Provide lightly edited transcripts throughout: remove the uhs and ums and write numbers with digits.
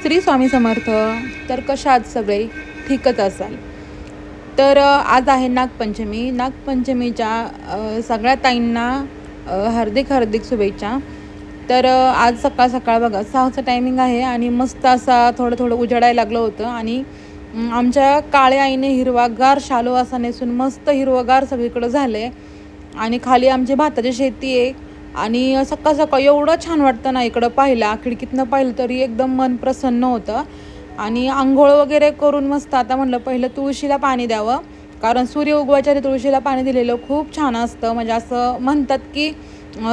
श्री स्वामी समर्थ. तर कशा आहात सगळे? ठीकच असाल. तर आज आहे नागपंचमी. नागपंचमीच्या सगळ्या ताईंना हार्दिक हार्दिक शुभेच्छा. तर आज सकाळ सकाळ बघा 6चं टायमिंग आहे आणि मस्त असा थोडं थोडं उजाडायला लागलं होतं आणि आमच्या काळ्या आईने हिरवागार शालू असा नेसून मस्त हिरवगार सगळीकडं झाले आणि खाली आमची भाताची शेती आहे आणि सकाळ सकाळ एवढं छान वाटतं ना इकडं पाहिला, खिडकीतनं पाहिलं तरी एकदम मन प्रसन्न होतं. आणि आंघोळ वगैरे करून मस्त आता म्हटलं पहिलं तुळशीला पाणी द्यावं, कारण सूर्य उगवायच्या आधी तुळशीला पाणी दिलेलं खूप छान असतं. म्हणजे असं म्हणतात की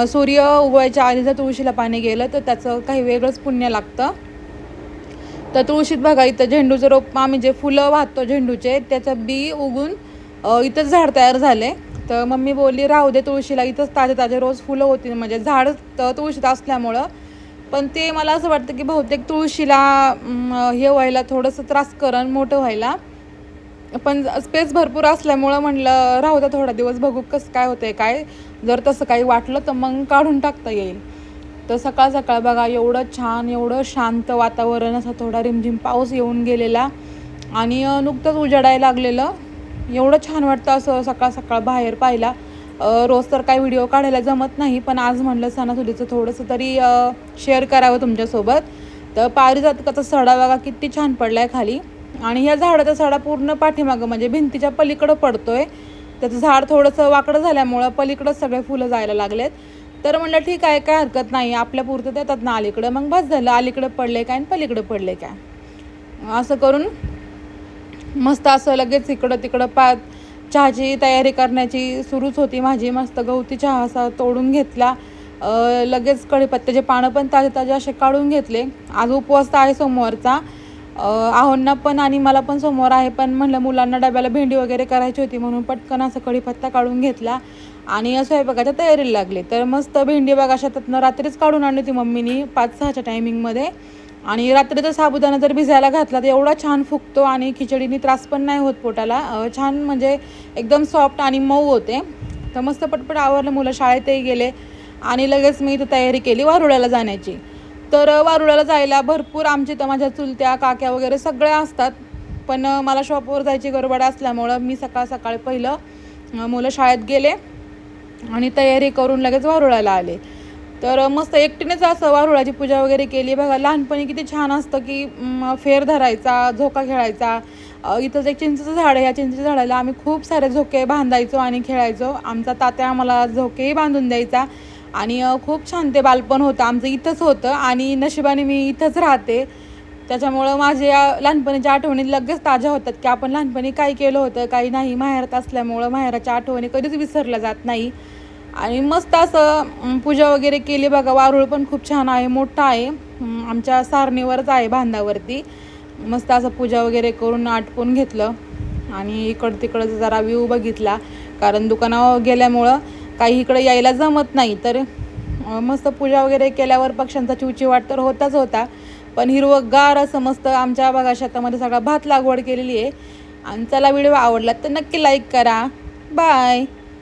सूर्य उगवायच्या आधी जर तुळशीला पाणी गेलं तर त्याचं काही वेगळंच पुण्य लागतं. तर तुळशीत बघा इथं झेंडूचं रोप आम्ही जे फुलं वाहतो झेंडूचे त्याचं बी उगून इथंच झाड तयार झाले. तर मम्मी बोलली राहू दे तुळशीला, इथंच ताजे ताजे रोज फुलं होती. म्हणजे झाड तुळशीत असल्यामुळं. पण ते मला असं वाटतं की बहुतेक तुळशीला हे व्हायला थोडंसं त्रास करण मोठं व्हायला, पण स्पेस भरपूर असल्यामुळं म्हणलं राहू द्या थोडा दिवस, बघू कसं काय होतंय काय. जर तसं काही वाटलं तर मग काढून टाकता येईल. तर सकाळ सकाळ बघा एवढं छान एवढं शांत वातावरण, असं थोडा रिमझिम पाऊस येऊन गेलेला आणि नुकतंच उजाडायला लागलेलं. एवढं छान वाटतं असं सकाळ सकाळ बाहेर पाहिला. रोज तर काही व्हिडिओ काढायला जमत नाही, पण आज म्हणलं सणासुदीचं थोडंसं तरी शेअर करावं तुमच्यासोबत. तर पारिजातकाचा सडा बघा किती छान पडला आहे खाली आणि ह्या झाडाचा सडा पूर्ण पाठीमागं म्हणजे भिंतीच्या पलीकडं पडतोय. त्याचं झाड थोडंसं वाकडं झाल्यामुळं पलीकडंच सगळे फुलं जायला लागलेत. तर म्हणलं ठीक आहे, काय हरकत नाही, आपल्या पुरतं देतात ना अलीकडं, मग बस झालं. अलीकडं पडले काय आणि पलीकडं पडले काय, असं करून मस्त असं लगेच इकडं तिकडं चहाची तयारी करण्याची सुरूच होती माझी. मस्त गवती चहा असा तोडून घेतला. लगेच कढीपत्त्याचे पानं पण ताजे ताजे असे काढून घेतले. आज उपवास आहे सोमवारचा. आहोंना पण आणि मला पण सोमवार आहे, पण म्हणलं मुलांना डब्याला भेंडी वगैरे करायची होती म्हणून पटकन असं कढीपत्ता काढून घेतला आणि स्वयंपाकाच्या तयारीला लागले. तर मस्त भेंडी बघा शेतातनं रात्रीच काढून आणली होती मम्मीनी 5-6च्या टायमिंगमध्ये. आणि रात्रीचा साबुदाणा जर भिजायला घातला तर एवढा छान फुगतो आणि खिचडीने त्रास पण नाही होत पोटाला. छान म्हणजे एकदम सॉफ्ट आणि मऊ होते. तर मस्त पटपट आवरलं, मुलं शाळेतही गेले आणि लगेच मी इथं तयारी केली वारुळ्याला जाण्याची. तर वारुळ्याला जायला भरपूर आमची तर माझ्या चुलत्या काक्या वगैरे सगळ्या असतात, पण मला शॉपवर जायची गडबड असल्यामुळं मी सकाळ सकाळी पहिलं मुलं शाळेत गेले आणि तयारी करून लगेच वारुळ्याला आले. तर मस्त एकटीनेच असं वारुळाची पूजा वगैरे केली. बघा लहानपणी किती छान असतं की फेर धरायचा, झोका खेळायचा. इथंच एक चिंचेचं झाड आहे, या चिंचेच्या झाडाला आम्ही खूप सारे झोके बांधायचो आणि खेळायचो. आमचा तात्या आम्हाला झोकेही बांधून द्यायचा आणि खूप छान ते बालपण होतं आमचं. इथंच होतं आणि नशिबाने मी इथंच राहते, त्याच्यामुळं माझ्या लहानपणीच्या आठवणी लगेच ताज्या होतात की आपण लहानपणी काय केलं होतं काही नाही. माहेरात असल्यामुळं माहेराच्या आठवणी कधीच विसरल्या जात नाही. आणि मस्त असं पूजा वगैरे केली. बघा वारुळ पण खूप छान आहे, मोठा आहे, आमच्या सारणीवरच आहे बांधावरती. मस्त असं पूजा वगैरे करून आटपून घेतलं आणि इकडं तिकडं जरा व्ह्यू बघितला, कारण दुकानावर गेल्यामुळं काही इकडं यायला जमत नाही. तर मस्त पूजा वगैरे केल्यावर पक्ष्यांचा चिवचिवाट तर होताच होता, पण हिरवंगार असं मस्त आमच्या बघा शेतामध्ये सगळा भात लागवड केलेली आहे. आणि चला व्हिडिओ आवडला तर नक्की लाईक करा. बाय.